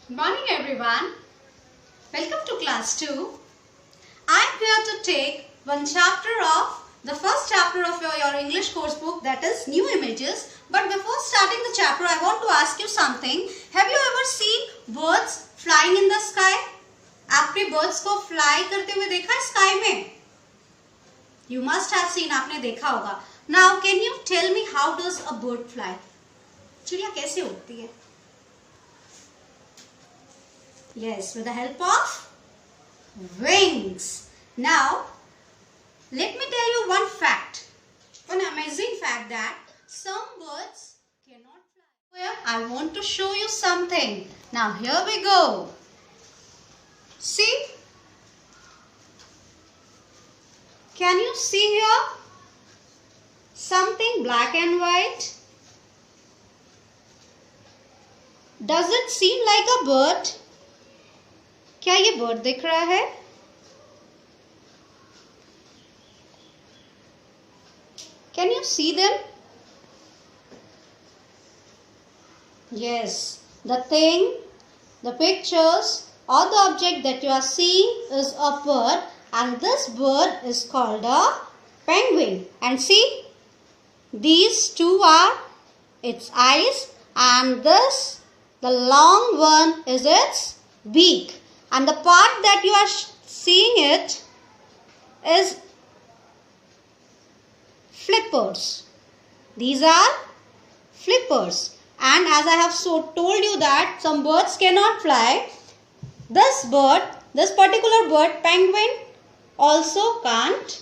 Good morning everyone. Welcome to class 2. I am here to take one chapter of the first chapter of your English course book, that is New Images. But before starting the chapter, I want to ask you something. Have you ever seen birds flying in the sky? आपने birds को fly करते हुए देखा है sky में? You must have seen, आपने देखा होगा. Now can you tell me how does a bird fly? चिड़िया कैसे उड़ती है? Yes, with the help of wings. Now, let me tell you one fact. One amazing fact that some birds cannot fly. Well, I want to show you something. Now, here we go. See? Can you see here? Something black and white. Does it seem like a bird? क्या ये bird दिख रहा है? Can you see them? Yes, the thing, the pictures or the object that you are seeing is a bird, and this bird is called a penguin. And see, these two are its eyes, and this, the long one, is its beak. And the part that you are seeing it is flippers. These are flippers. And as I have told you that some birds cannot fly, this bird, this particular bird, penguin, also can't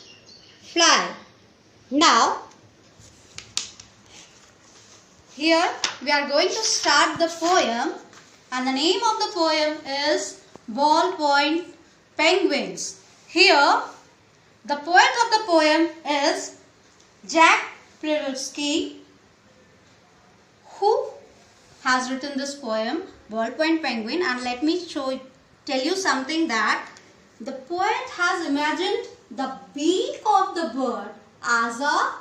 fly. Now, here we are going to start the poem, and the name of the poem is Ballpoint Penguins. Here, the poet of the poem is Jack Prelutsky, who has written this poem, Ballpoint Penguin. And let me tell you something, that the poet has imagined the beak of the bird as a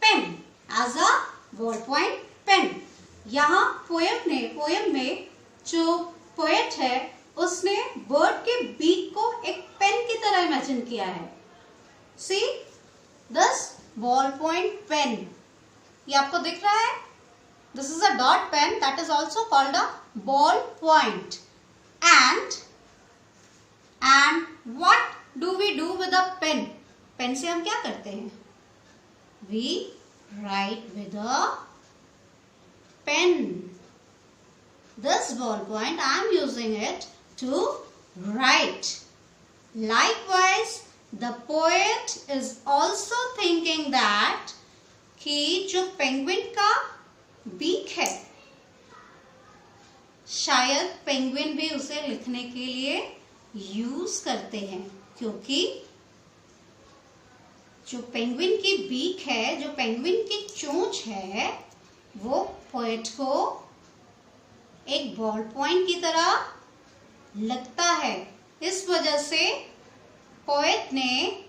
pen, as a ballpoint pen. यहाँ poem में जो poet है, उसने bird के beak को एक pen की तरह इमेजिन किया है. See this ballpoint pen. ये आपको दिख रहा है? This is a dot pen that is also called a ballpoint. And what do we do with a pen? Pen से हम क्या करते हैं? We write with a pen. This ballpoint, I am using it to write. Likewise, the poet is also thinking that कि जो penguin का beak है, शायद penguin भी उसे लिखने के लिए यूज करते हैं, क्योंकि जो penguin की beak है, जो penguin की चोंच है, वो poet को एक बॉल पॉइंट की तरह लगता है. इस वजह से पोएट ने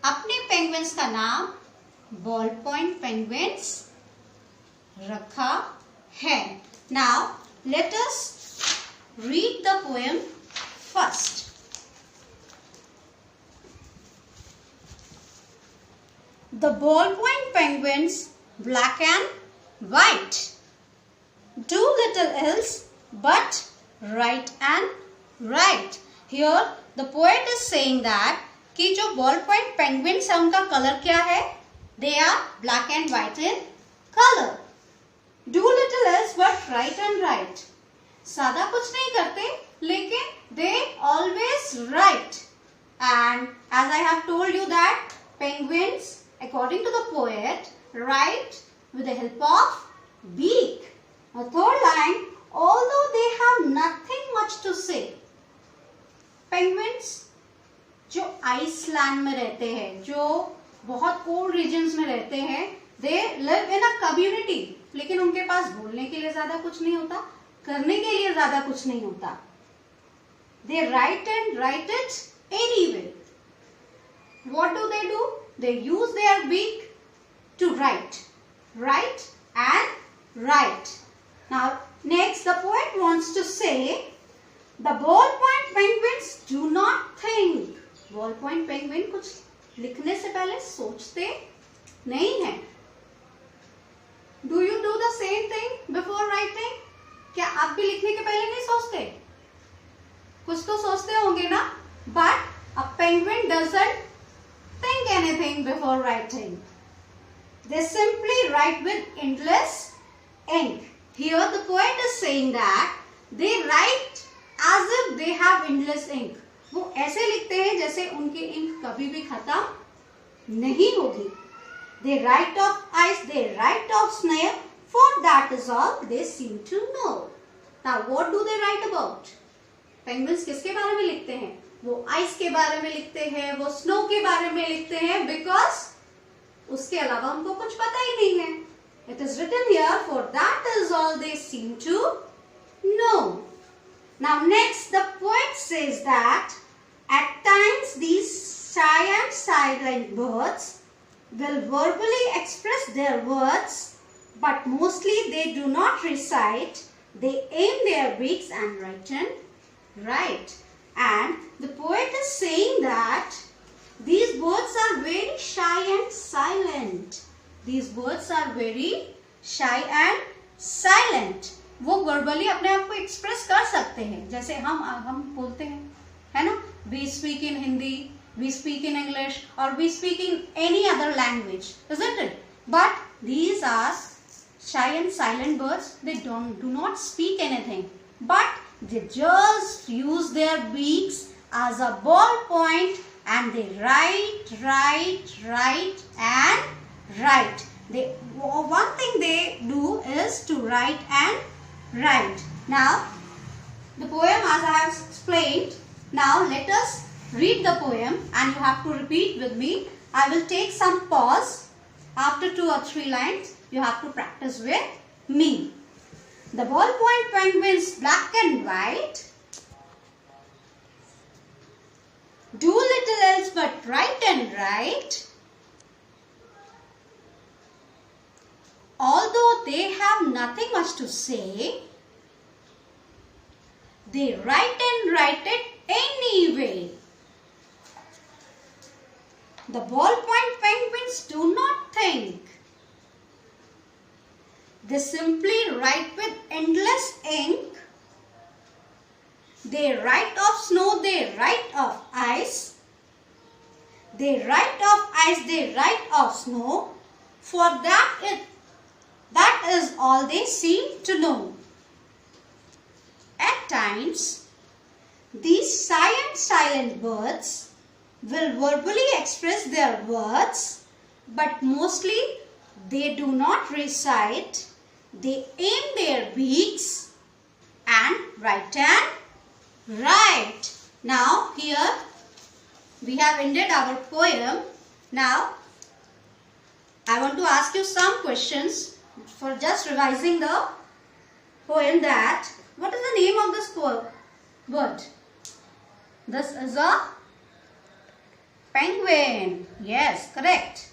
अपने पेंगुइन्स का नाम बॉल पॉइंट पेंगुइन्स रखा है. Now let us read the poem first. The ball point penguins black and white do little else but write and write. Here the poet is saying that कि जो ballpoint penguins है, उनका colour क्या है? They are black and white in color. Do little else but write and write. ज़्यादा कुछ नहीं करते, लेकिन they always write. And as I have told you that penguins, according to the poet, write with the help of beak. A third line, although they have nothing much to say. Penguins जो Iceland में रहते हैं, जो बहुत cold regions में रहते हैं, they live in a community. लेकिन उनके पास बोलने के लिए ज्यादा कुछ नहीं होता, करने के लिए ज्यादा कुछ नहीं होता. They write and write it anyway. What do? They use their beak to write and write. Now Next, the poet wants to say, the ballpoint penguins do not think. Ballpoint penguin कुछ लिखने से पहले सोचते नहीं है. Do you do the same thing before writing? क्या आप भी लिखने के पहले नहीं सोचते? कुछ तो सोचते होंगे ना? But a penguin doesn't think anything before writing. They simply write with endless ink. Here the poet is saying that they write as if they have endless ink. वो ऐसे लिखते हैं जैसे उनकी इंक कभी भी खत्म नहीं होगी. They write of ice, they write of snow, for that is all they seem to know. Now what do they write about? Penguins किसके बारे में लिखते हैं? वो आइस के बारे में लिखते हैं, वो स्नो के बारे में लिखते हैं, because उसके अलावा उनको कुछ पता ही नहीं है. It is written here, for that is all they seem to know. Now next, the poet says that at times these shy and silent birds will verbally express their words, but mostly they do not recite. They aim their beaks and write. And the poet is saying that these birds are very shy and silent. These birds are very shy and silent. वो verbally अपने आप को express कर सकते हैं, जैसे हम बोलते हैं, है ना? We speak in Hindi, we speak in English, or we speak in any other language, isn't it? But these are shy and silent birds. They do not speak anything, but they just use their beaks as a ball point, and they write and write. One thing they do is to write and write. Now the poem, as I have explained, now let us read the poem and you have to repeat with me. I will take some pause. After 2 or 3 lines you have to practice with me. The ballpoint penguins, black and white, do little else but write and write. Although they have nothing much to say, they write and write it anyway. The ballpoint penguins do not think. They simply write with endless ink. They write of snow, they write of ice. They write of ice, they write of snow. For that is all they seem to know. At times, these shy and silent birds will verbally express their words, but mostly they do not recite. They aim their beaks and write and write. Now here we have ended our poem. Now I want to ask you some questions for just revising the poem. That what is the name of this bird? This is a penguin. Yes, correct.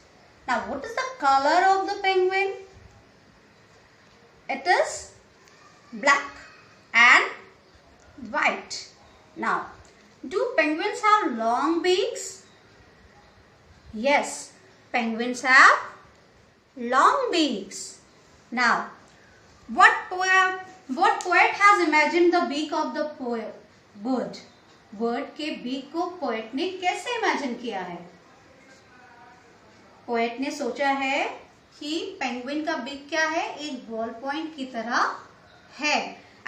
Now what is the color of the penguin? It is black and white. Now, do penguins have long beaks? Yes, penguins have long beaks. Now, what poet has imagined the beak of the bird? Bird के beak को poet ने कैसे imagine किया है? Poet ने सोचा है कि पेंगुइन का बीक क्या है? एक बॉल पॉइंट की तरह है.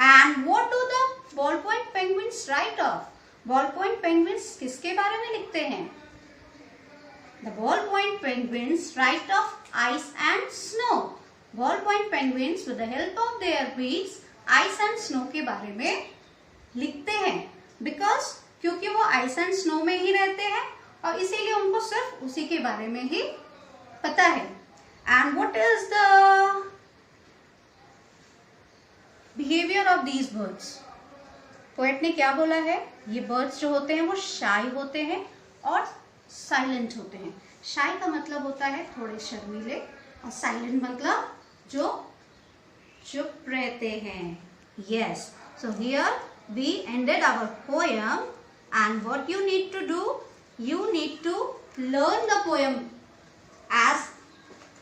And what do the ball point penguins right of? Ball point penguins किसके बारे में लिखते हैं? The ball point penguins right of ice and snow. Ball point penguins with the help of their beaks ice and snow के बारे में लिखते हैं. बिकॉज क्योंकि वो आइस एंड स्नो में ही रहते हैं और इसीलिए उनको सिर्फ उसी के बारे में ही पता है. And what is the behaviour of these birds? Poet ने क्या बोला है? ये बर्ड्स जो होते हैं वो शाई होते हैं और साइलेंट होते हैं. शाई का मतलब होता है थोड़े शर्मीले और साइलेंट मतलब जो चुप रहते हैं. Yes. So here we ended our poem, and what you need to do, you need to learn the poem as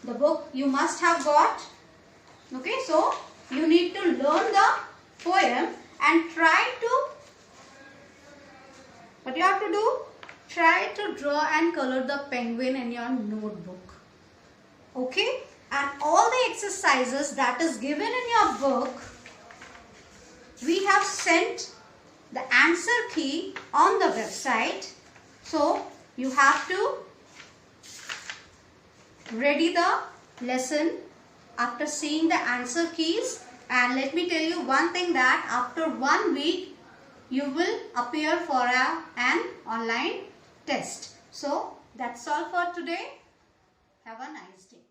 the book you must have got. Okay, so you need to learn the poem and try to, what you have to do? Try to draw and color the penguin in your notebook. Okay, and all the exercises that is given in your book, we have sent the answer key on the website. So you have to ready the lesson after seeing the answer keys. And let me tell you one thing, that after 1 week you will appear for an online test. So that's all for today. Have a nice day.